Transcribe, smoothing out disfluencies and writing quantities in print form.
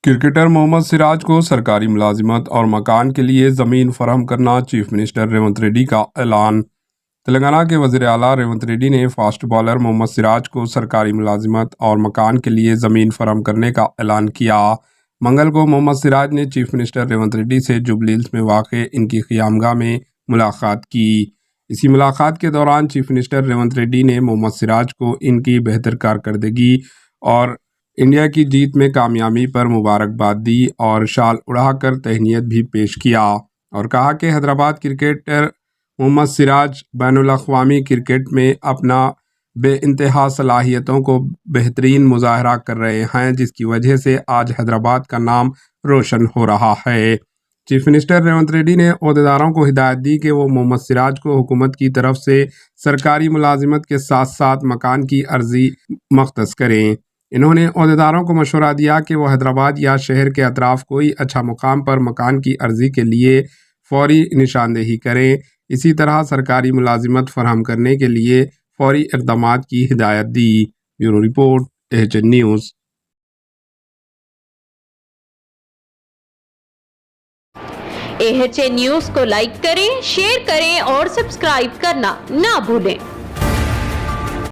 Cricketer محمد سراج کو سرکاری ملازمت اور مکان کے لیے زمین فراہم کرنا، چیف منسٹر ریونت ریڈی کا اعلان۔ تلنگانہ کے وزیر اعلیٰ ریونت ریڈی نے فاسٹ بالر محمد سراج کو سرکاری ملازمت اور مکان کے لیے زمین فراہم کرنے کا اعلان کیا۔ منگل کو محمد سراج نے چیف منسٹر ریونت ریڈی سے جوبلی ہلز میں واقع ان کی قیامگاہ میں ملاقات کی۔ اسی ملاقات کے دوران چیف منسٹر ریونت ریڈی نے محمد سراج کو ان کی بہتر کارکردگی اور انڈیا کی جیت میں کامیابی پر مبارکباد دی اور شال اڑا کر تہنیت بھی پیش کیا، اور کہا کہ حیدرآباد کرکٹر محمد سراج بین الاقوامی کرکٹ میں اپنا بے انتہا صلاحیتوں کو بہترین مظاہرہ کر رہے ہیں، جس کی وجہ سے آج حیدرآباد کا نام روشن ہو رہا ہے۔ چیف منسٹر ریونت ریڈی نے عہدیداروں کو ہدایت دی کہ وہ محمد سراج کو حکومت کی طرف سے سرکاری ملازمت کے ساتھ ساتھ مکان کی عرضی مختص کریں۔ انہوں نے عہدیداروں کو مشورہ دیا کہ وہ حیدرآباد یا شہر کے اطراف کوئی اچھا مقام پر مکان کی عرضی کے لیے فوری نشاندہی کریں۔ اسی طرح سرکاری ملازمت فراہم کرنے کے لیے فوری اقدامات کی ہدایت دی۔ Bureau report, AHN news. AHN news کو لائک کریں، شیئر کریں اور سبسکرائب کرنا نہ بھولیں۔